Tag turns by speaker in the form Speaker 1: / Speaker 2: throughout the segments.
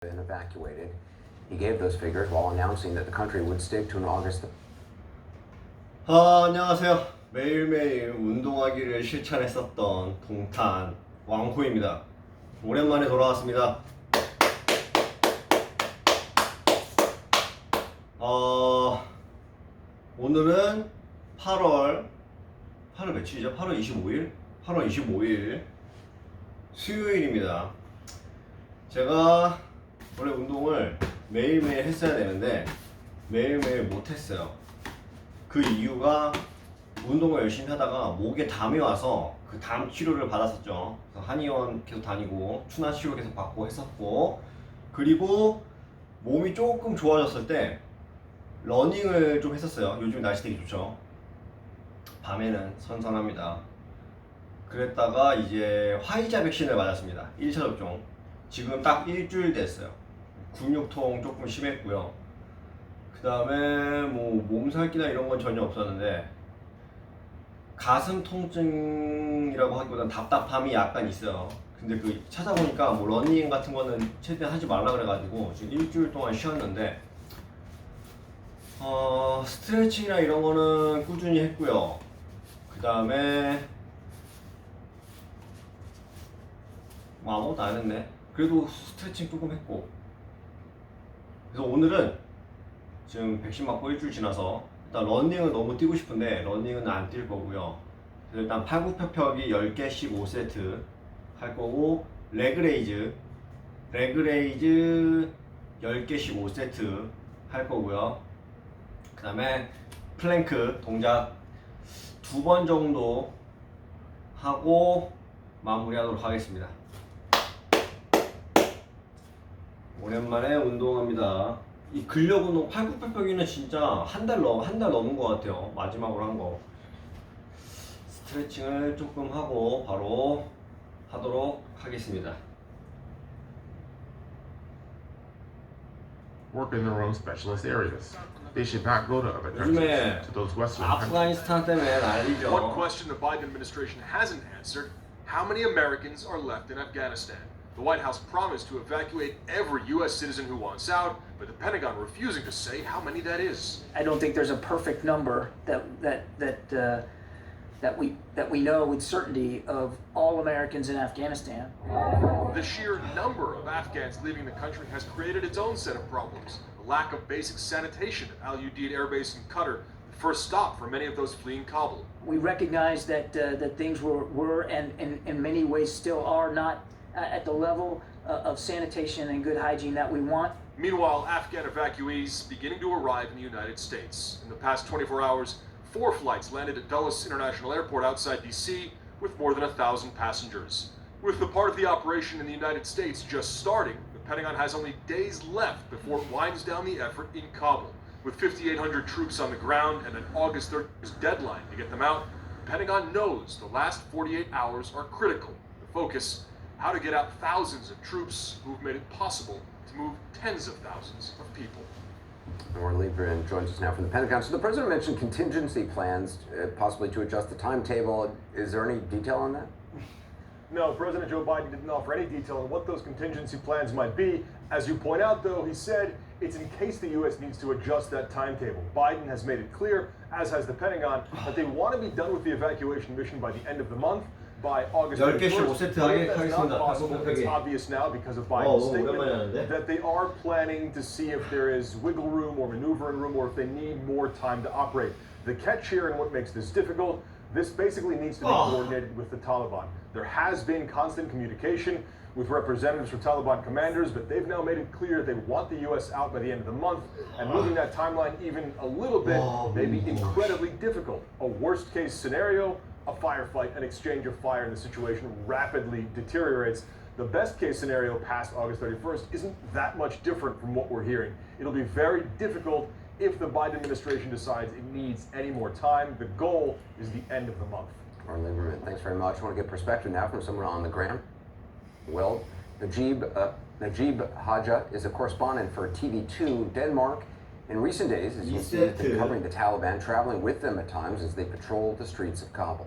Speaker 1: been evacuated. He gave those figures while announcing that the country would stick to an August.
Speaker 2: 안녕하세요. 매일매일 운동하기를 실천했었던 동탄 왕호입니다. 오랜만에 돌아왔습니다. 오늘은 8월 며칠이죠? 8월 25일? 8월 25일 수요일입니다. 제가 원래 운동을 매일매일 했어야 되는데 매일매일 못했어요. 그 이유가 운동을 열심히 하다가 목에 담이 와서 그 담 치료를 받았었죠. 그래서 한의원 계속 다니고 추나 치료 계속 받고 했었고, 그리고 몸이 조금 좋아졌을 때 러닝을 좀 했었어요. 요즘 날씨 되게 좋죠. 밤에는 선선합니다. 그랬다가 이제 화이자 백신을 맞았습니다. 1차 접종. 지금 딱 일주일 됐어요. 근육통 조금 심했고요. 그 다음에 뭐 몸살기나 이런 건 전혀 없었는데 가슴 통증이라고 하기보단 답답함이 약간 있어요. 근데 그 찾아보니까 뭐 러닝 같은 거는 최대한 하지 말라 그래가지고 지금 일주일 동안 쉬었는데 스트레칭이나 이런 거는 꾸준히 했고요. 그 다음에 뭐 아무것도 안 했네. 그래도 스트레칭 조금 했고. 그래서 오늘은 지금 백신 맞고 일주일 지나서 일단 러닝은 너무 뛰고 싶은데 러닝은 안 뛸 거고요. 그래서 일단 팔굽혀펴기 10개씩 5세트 할 거고, 레그레이즈 10개씩 5세트 할 거고요. 그 다음에 플랭크 동작 2번 정도 하고 마무리하도록 하겠습니다. 오랜만에 운동합니다. 이 근력 운동, 팔굽혀펴기는 진짜 한 달 넘은 것 같아요. 마지막으로 한 거. 스트레칭을 조금 하고 바로 하도록 하겠습니다.
Speaker 3: Work in their own specialist areas. They should not go to other
Speaker 2: 요즘에
Speaker 3: countries, to those Western countries.
Speaker 2: 아프가니스탄 때문에 난리죠.
Speaker 4: One question the Biden administration hasn't answered: how many Americans are left in Afghanistan? The White House promised to evacuate every U.S. citizen who wants out, but the Pentagon refusing to say how many that is.
Speaker 5: I don't think there's a perfect number that we know with certainty of all Americans in Afghanistan.
Speaker 4: The sheer number of Afghans leaving the country has created its own set of problems. The lack of basic sanitation at Al Udeid Air Base in Qatar, the first stop for many of those fleeing Kabul.
Speaker 5: We recognize that things were and in many ways still are not at the level of sanitation and good hygiene that we want.
Speaker 4: Meanwhile, Afghan evacuees beginning to arrive in the United States. In the past 24 hours, 4 flights landed at Dulles International Airport outside D.C. with more than 1,000 passengers. With the part of the operation in the United States just starting, the Pentagon has only days left before it winds down the effort in Kabul. With 5,800 troops on the ground and an August 30th deadline to get them out, the Pentagon knows the last 48 hours are critical. The focus: how to get out thousands of troops who've made it possible to move tens of thousands of people.
Speaker 1: Nora Lieberman joins us now from the Pentagon. So the president mentioned contingency plans, possibly to adjust the timetable. Is there any detail on that?
Speaker 6: No, President Joe Biden didn't offer any detail on what those contingency plans might be. As you point out, though, he said it's in case the U.S. needs to adjust that timetable. Biden has made it clear, as has the Pentagon, that they want to be done with the evacuation mission by the end of the month, by August
Speaker 2: 10개씩
Speaker 6: 31st.
Speaker 2: 5세트
Speaker 6: But
Speaker 2: 하게
Speaker 6: if that's not
Speaker 2: 하겠습니다.
Speaker 6: possible, it's
Speaker 2: 팔굽혀펴기.
Speaker 6: obvious now because of Biden's
Speaker 2: 오랜만에
Speaker 6: statement
Speaker 2: 하는데?
Speaker 6: that they are planning to see if there is wiggle room or maneuvering room or if they need more time to operate. The catch here and what makes this difficult: this basically needs to be coordinated with the Taliban. There has been constant communication with representatives from Taliban commanders, but they've now made it clear they want the U.S. out by the end of the month, and moving that timeline even a little bit may be incredibly difficult. A worst-case scenario: a firefight, an exchange of fire, and the situation rapidly deteriorates. The best-case scenario past August 31st isn't that much different from what we're hearing. It'll be very difficult if the Biden administration decides it needs any more time. The goal is the end of the month.
Speaker 1: Nora Lieberman, thanks very much. I want to get perspective now from someone on the ground. Well, Najib Haja is a correspondent for TV2 Denmark. In recent days, as you can see, he's been covering the Taliban, traveling with them at times as they patrol the streets of Kabul.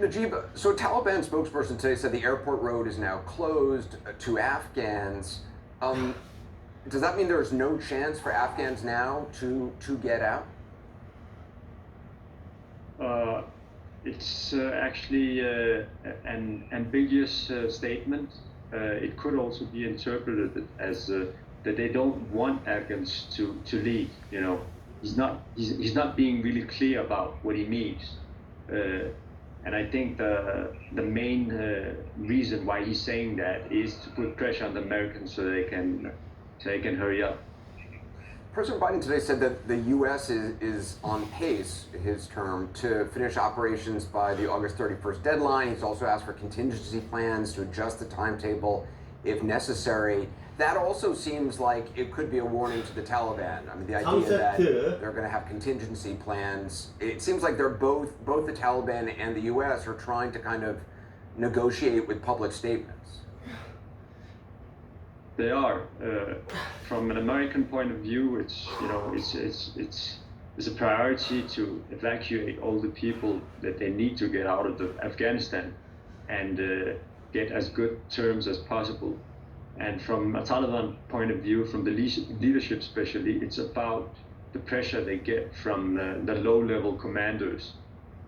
Speaker 1: Najib, so a Taliban spokesperson today said the airport road is now closed to Afghans. Does that mean there's no chance for Afghans now to get out?
Speaker 7: It's actually an ambiguous statement. It could also be interpreted as that they don't want Afghans to leave. You know, he's not being really clear about what he means. And I think the main reason why he's saying that is to put pressure on the Americans so they can hurry up.
Speaker 1: President Biden today said that the U.S. is on pace, his term, to finish operations by the August 31st deadline. He's also asked for contingency plans to adjust the timetable if necessary. That also seems like it could be a warning to the Taliban. I mean, the idea that they're going to have contingency plans. It seems like they're both the Taliban and the U.S. are trying to kind of negotiate with public statements.
Speaker 7: They are. From an American point of view, it's a priority to evacuate all the people that they need to get out of Afghanistan and get as good terms as possible. And from a Taliban point of view, from the leadership especially, it's about the pressure they get from the low-level commanders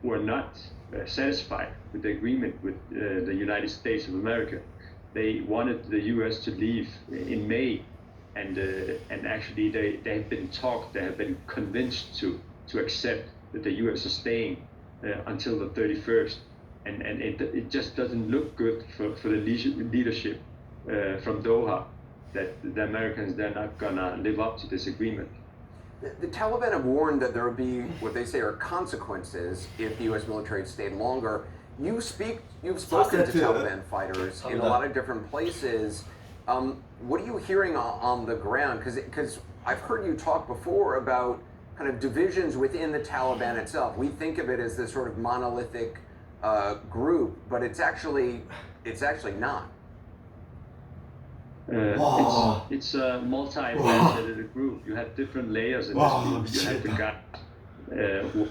Speaker 7: who are not satisfied with the agreement with the United States of America. They wanted the U.S. to leave in May, and actually they have been convinced to accept that the U.S. is staying until the 31st, and it just doesn't look good for the leadership from Doha that the Americans, they're not gonna live up to this agreement.
Speaker 1: The Taliban have warned that there will be what they say are consequences if the U.S. military stayed longer. You've spoken to Taliban fighters in a lot of different places. What are you hearing on the ground? Because I've heard you talk before about kind of divisions within the Taliban itself. We think of it as this sort of monolithic group, but it's actually not.
Speaker 7: It's a multi-faceted group. You have different layers in this group. You have the guys who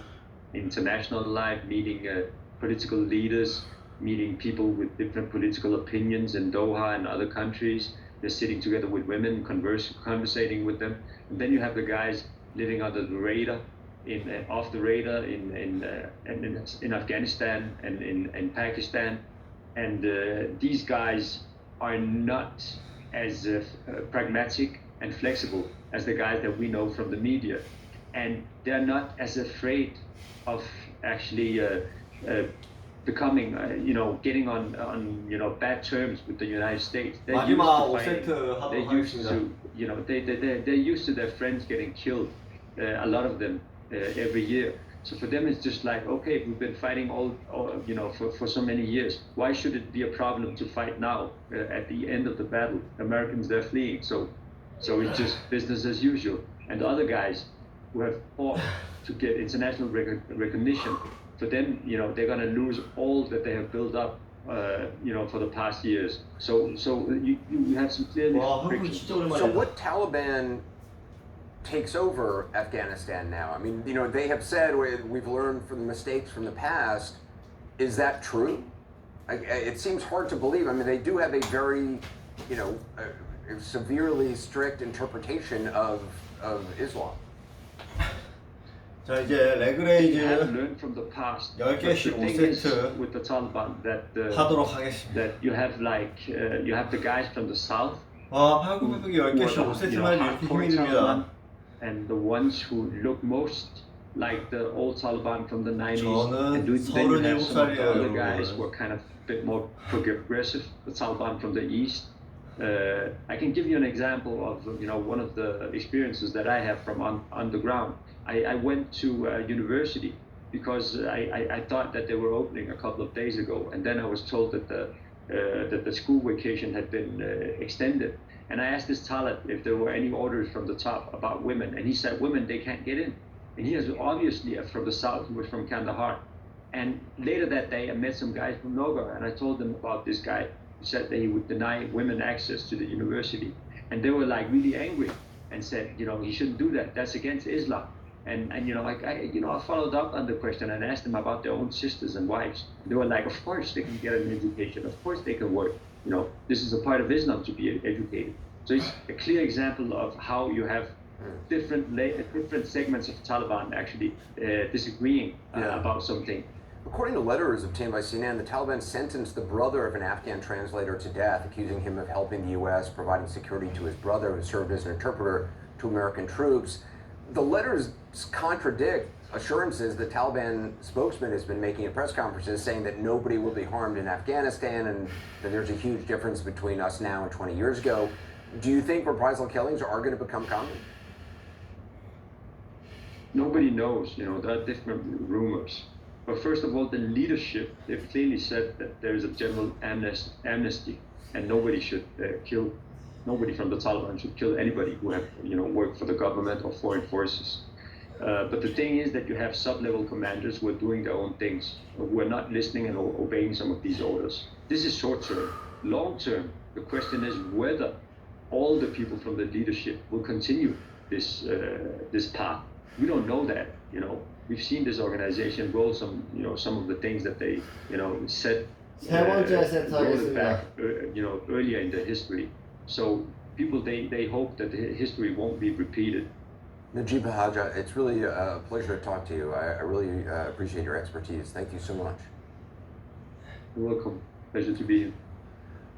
Speaker 7: international life, meeting political leaders, meeting people with different political opinions in Doha and other countries. They're sitting together with women, conversating with them. And then you have the guys living under the radar, off the radar in Afghanistan and in Pakistan. And these guys are not as pragmatic and flexible as the guys that we know from the media. And they're not as afraid of actually becoming, getting on bad terms with the United States. They're used to their friends getting killed, a lot of them every year. So for them, it's just like, okay, we've been fighting for so many years. Why should it be a problem to fight now at the end of the battle? Americans, they're fleeing, so it's just business as usual. And the other guys who have fought to get international recognition, for them, they're going to lose all that they have built up, for the past years. So you have some clear frictions.
Speaker 1: So what Taliban takes over Afghanistan now? I mean, they have said we've learned from the mistakes from the past. Is that true? It seems hard to believe. I mean, they do have a very, severely strict interpretation of Islam.
Speaker 2: 자, 이제 레그레이즈
Speaker 7: We have learned from the past.
Speaker 2: 10개씩
Speaker 7: The thing is
Speaker 2: 5세트
Speaker 7: with the Taliban that
Speaker 2: 하도록 하겠습니다.
Speaker 7: that you have the guys from the south.
Speaker 2: 팔굽혀펴기 10개씩 5세트만 이렇게 힘이 듭니다.
Speaker 7: And the ones who look most like the old Taliban from the 90s.
Speaker 2: 저는
Speaker 7: And then you have some of the other
Speaker 2: 서른일곱
Speaker 7: guys
Speaker 2: 살이에요.
Speaker 7: who are kind of a bit more progressive, the Taliban from the east. I can give you an example of one of the experiences that I have from on the ground. I went to university because I thought that they were opening a couple of days ago, and then I was told that the school vacation had been extended. And I asked this Talat if there were any orders from the top about women, and he said women, they can't get in. And he was obviously from the south, he was from Kandahar. And later that day I met some guys from Nogar, and I told them about this guy who said that he would deny women access to the university. And they were like really angry and said, he shouldn't do that, that's against Islam. And you know, like I followed up on the question and asked them about their own sisters and wives. They were like, of course they can get an education, of course they can work. You know, this is a part of Islam to be educated. So it's a clear example of how you have different segments of Taliban actually disagreeing about something.
Speaker 1: According to letters obtained by CNN, the Taliban sentenced the brother of an Afghan translator to death, accusing him of helping the U.S., providing security to his brother, who served as an interpreter to American troops. The letters contradict assurances the Taliban spokesman has been making at press conferences, saying that nobody will be harmed in Afghanistan and that there's a huge difference between us now and 20 years ago. Do you think reprisal killings are going to become common?
Speaker 7: Nobody knows, you know, there are different rumors. But first of all, the leadership, they've clearly said that there is a general amnesty and nobody should nobody from the Taliban should kill anybody who have, you know, worked for the government or foreign forces. But the thing is that you have sub-level commanders who are doing their own things, who are not listening and obeying some of these orders. This is short-term. Long-term, the question is whether all the people from the leadership will continue this path. We don't know that, you know. We've seen this organization roll some of the things that they, you know, said rolled back, you know, earlier in their history. So people, they hope that the history won't be repeated.
Speaker 1: Najib Haja, it's really a pleasure to talk to you. I really appreciate your expertise. Thank you so much.
Speaker 7: You're welcome. Pleasure to be here.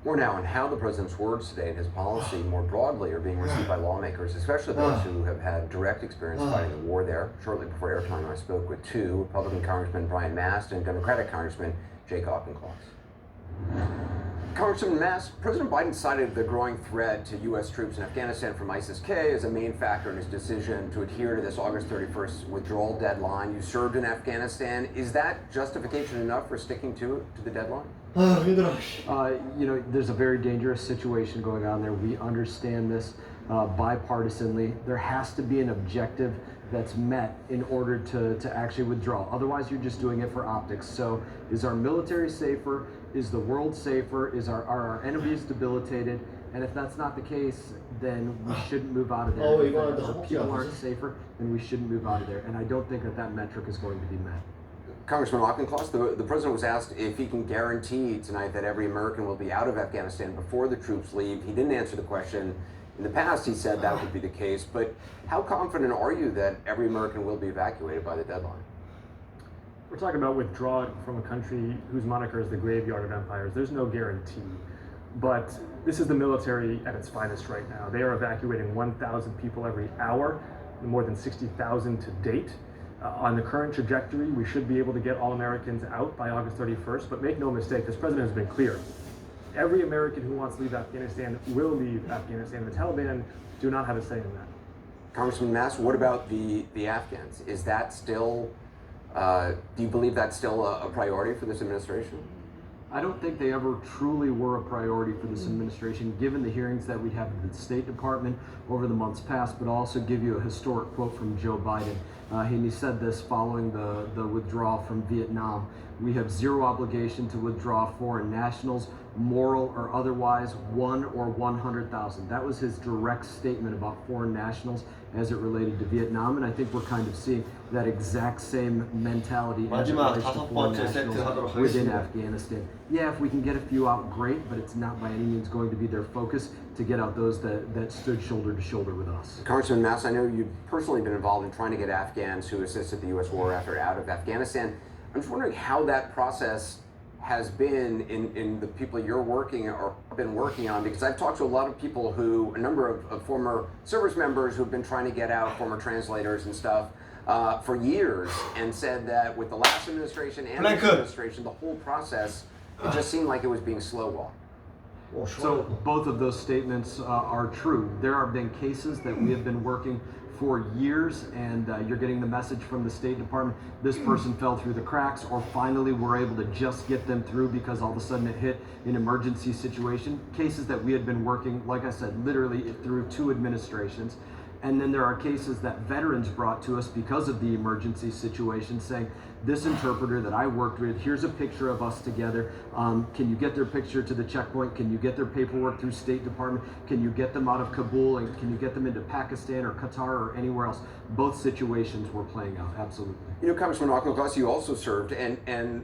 Speaker 1: More now on how the president's words today and his policy more broadly are being received by lawmakers, especially those who have had direct experience fighting the war there. Shortly before airtime, I spoke with two, Republican Congressman Brian Mast and Democratic Congressman Jake Auchincloss. Congressman Mast, President Biden cited the growing threat to U.S. troops in Afghanistan from ISIS-K as a main factor in his decision to adhere to this August 31st withdrawal deadline. You served in Afghanistan. Is that justification enough for sticking to the deadline?
Speaker 8: You know, there's a very dangerous situation going on there. We understand this bipartisanly. There has to be an objective that's met in order to actually withdraw. Otherwise, you're just doing it for optics. So is our military safer? Is the world safer? Are our enemies debilitated? And if that's not the case, then we shouldn't move out of there. If our people aren't safer, then we shouldn't move out of there. And I don't think that metric is going to be met.
Speaker 1: Congressman Auchincloss, the president was asked if he can guarantee tonight that every American will be out of Afghanistan before the troops leave. He didn't answer the question. In the past, he said that would be the case. But how confident are you that every American will be evacuated by the deadline?
Speaker 9: We're talking about withdrawing from a country whose moniker is the graveyard of empires. There's no guarantee. But this is the military at its finest right now. They are evacuating 1,000 people every hour, more than 60,000 to date. On the current trajectory, we should be able to get all Americans out by August 31st, but make no mistake, this president has been clear. Every American who wants to leave Afghanistan will leave Afghanistan. The Taliban do not have a say in that.
Speaker 1: Congressman Mast, what about the Afghans? Is that still, do you believe that's still a priority for this administration?
Speaker 8: I don't think they ever truly were a priority for this administration, given the hearings that we have at the State Department over the months past, but I'll also give you a historic quote from Joe Biden. And he said this following the withdrawal from Vietnam. We have zero obligation to withdraw foreign nationals, moral or otherwise, 1 or 100,000. That was his direct statement about foreign nationals as it related to Vietnam, and I think we're kind of seeing that exact same mentality as it relates to foreign nationals within Afghanistan. Yeah, if we can get a few out, great, but it's not by any means going to be their focus to get out those that stood shoulder to shoulder with us.
Speaker 1: Congressman Mast, I know you've personally been involved in trying to get Afghans who assisted the U.S. war effort out of Afghanistan. I'm just wondering how that process has been in the people you're working or been working on, because I've talked to a lot of people a number of former service members who've been trying to get out, former translators and stuff, for years, and said that with the last administration and this administration, the whole process, it just seemed like it was being slow walked.
Speaker 8: So both of those statements are true. There have been cases that we have been working for years, and you're getting the message from the State Department, this person fell through the cracks, or finally we're able to just get them through because all of a sudden it hit an emergency situation. Cases that we had been working, like I said, literally through 2 administrations. And then there are cases that veterans brought to us because of the emergency situation saying, this interpreter that I worked with, here's a picture of us together. Can you get their picture to the checkpoint? Can you get their paperwork through State Department? Can you get them out of Kabul? And can you get them into Pakistan or Qatar or anywhere else? Both situations were playing out, absolutely.
Speaker 1: You know, Congressman Auchincloss, you also served, and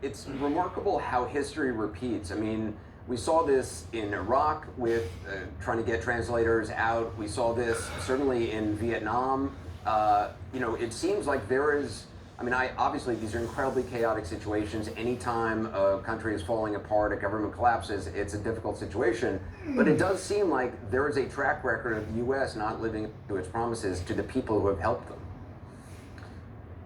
Speaker 1: it's remarkable how history repeats. I mean, we saw this in Iraq with trying to get translators out. We saw this certainly in Vietnam. You know, it seems like there is, I mean, obviously these are incredibly chaotic situations. Anytime a country is falling apart, a government collapses, it's a difficult situation. But it does seem like there is a track record of the U.S. not living up to its promises to the people who have helped them.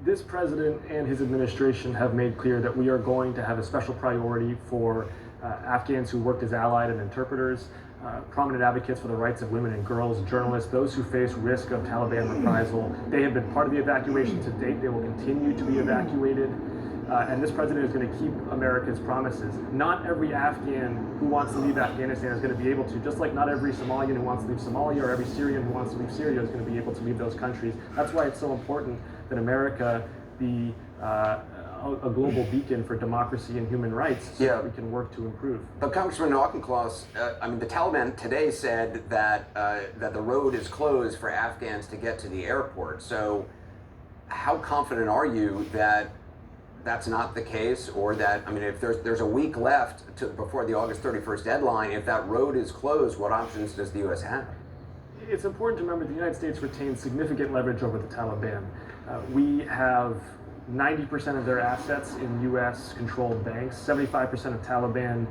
Speaker 9: This president and his administration have made clear that we are going to have a special priority for Afghans who worked as allied and interpreters, prominent advocates for the rights of women and girls, journalists, those who face risk of Taliban reprisal. They have been part of the evacuation to date. They will continue to be evacuated. And this president is going to keep America's promises. Not every Afghan who wants to leave Afghanistan is going to be able to, just like not every Somalian who wants to leave Somalia or every Syrian who wants to leave Syria is going to be able to leave those countries. That's why it's so important that America be a global beacon for democracy and human rights so that we can work to improve.
Speaker 1: But Congressman Auchincloss, I mean, the Taliban today said that that the road is closed for Afghans to get to the airport. So how confident are you that that's not the case, or that, I mean, if there's a week left before the August 31st deadline, if that road is closed, what options does the U.S. have?
Speaker 9: It's important to remember the United States retains significant leverage over the Taliban. We have 90% of their assets in U.S.-controlled banks. 75% of Taliban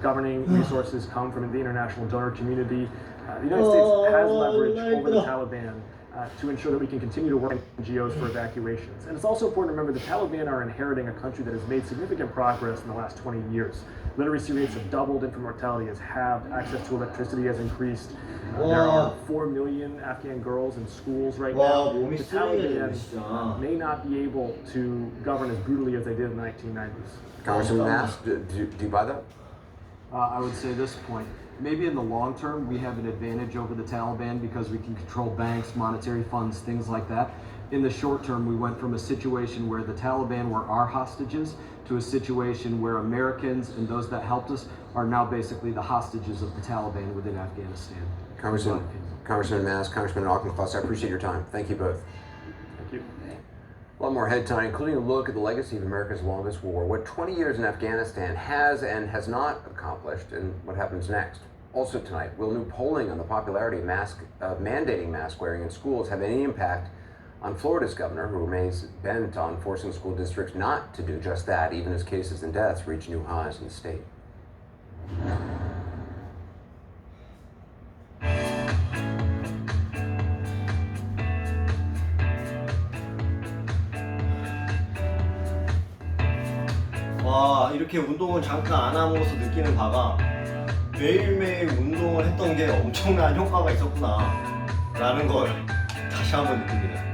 Speaker 9: governing resources come from the international donor community. The United States has leverage over the Taliban to ensure that we can continue to work with NGOs for evacuations. And it's also important to remember the Taliban are inheriting a country that has made significant progress in the last 20 years. Literacy rates have doubled, infant mortality has halved, access to electricity has increased. There are 4 million Afghan girls in schools right now. The Taliban may not be able to govern as brutally as they did in the 1990s.
Speaker 1: Congressman Mast, do you buy that?
Speaker 8: I would say this point. Maybe in the long term, we have an advantage over the Taliban because we can control banks, monetary funds, things like that. In the short term, we went from a situation where the Taliban were our hostages to a situation where Americans and those that helped us are now basically the hostages of the Taliban within Afghanistan.
Speaker 1: Congressman Mast, Congressman Auchincloss, I appreciate your time. Thank you both.
Speaker 9: Thank you.
Speaker 1: A lot more head time, including a look at the legacy of America's longest war, what 20 years in Afghanistan has and has not accomplished, and what happens next. Also tonight, will new polling on the popularity of mandating mask wearing in schools have any impact on Florida's governor, who remains bent on forcing school districts not to do just that, even as cases and deaths reach new highs in the state?
Speaker 2: 와, 이렇게 운동을 잠깐 안 하면서 느끼는 바가 매일매일 운동을 했던 게 엄청난 효과가 있었구나 라는 걸 다시 한번 느낍니다.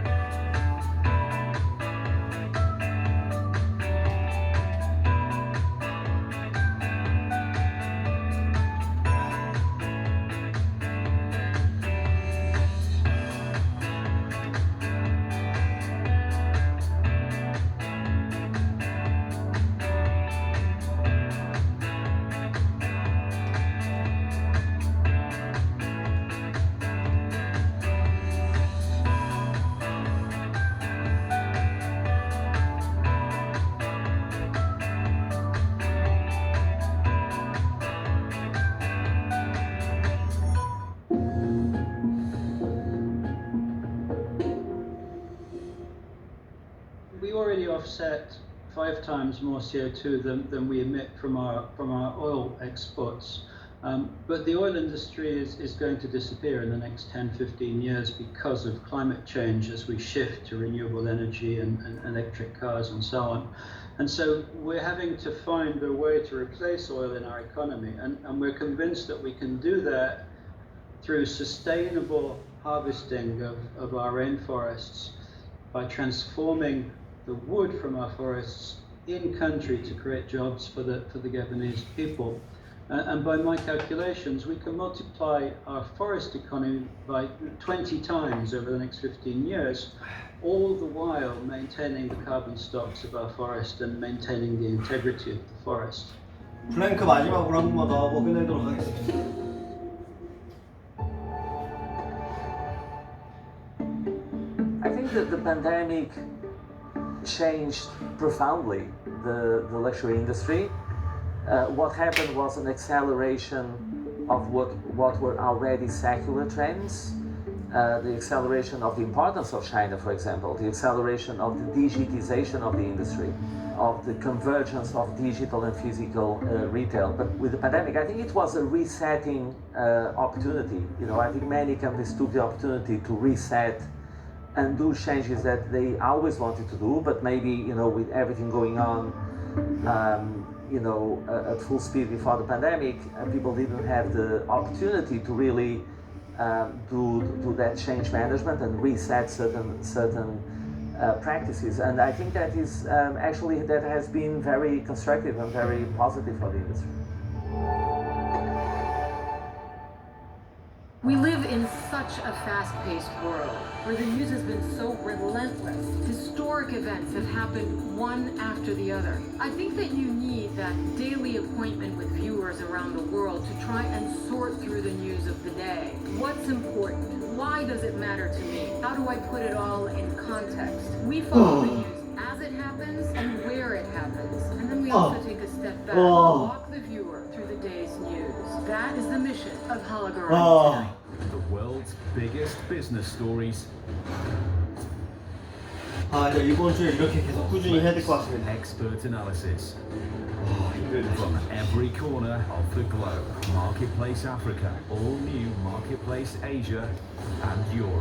Speaker 10: We already offset 5 times more CO2 than we emit from our oil exports. But the oil industry is going to disappear in the next 10-15 years because of climate change as we shift to renewable energy and electric cars and so on. And so we're having to find a way to replace oil in our economy. And we're convinced that we can do that through sustainable harvesting of our rainforests by transforming the wood from our forests in country to create jobs for the Gabonese people. And by my calculations, we can multiply our forest economy by 20 times over the next 15 years, all the while maintaining the carbon stocks of our forest and maintaining the integrity of the forest.
Speaker 2: 플랭크 마지막으로 한 번만 더 하고 끝내도록 하겠습니다.
Speaker 11: I think that the pandemic changed profoundly the luxury industry. What happened was an acceleration of what were already secular trends. The acceleration of the importance of China, for example, the acceleration of the digitization of the industry, of the convergence of digital and physical retail. But with the pandemic, I think it was a resetting opportunity. You know, I think many companies took the opportunity to reset and do changes that they always wanted to do, but maybe, you know, with everything going on, you know, at full speed before the pandemic, people didn't have the opportunity to really do that change management and reset certain practices. And I think that is actually that has been very constructive and very positive for the industry.
Speaker 12: We live in such a fast-paced world where the news has been so relentless. Historic events have happened one after the other. I think that you need that daily appointment with viewers around the world to try and sort through the news of the day. What's important? Why does it matter to me? How do I put it all in context? We follow the news as it happens and where it happens. And then we also take a step back and walk the viewer through the day's news. That is the mission of Hologram today.
Speaker 13: The world's biggest business stories.
Speaker 2: 이제 이번 주에 이렇게 계속 꾸준히 해야 될 것 같습니다.
Speaker 13: Expert analysis. From every corner of the globe. Marketplace Africa, all new Marketplace Asia and Europe.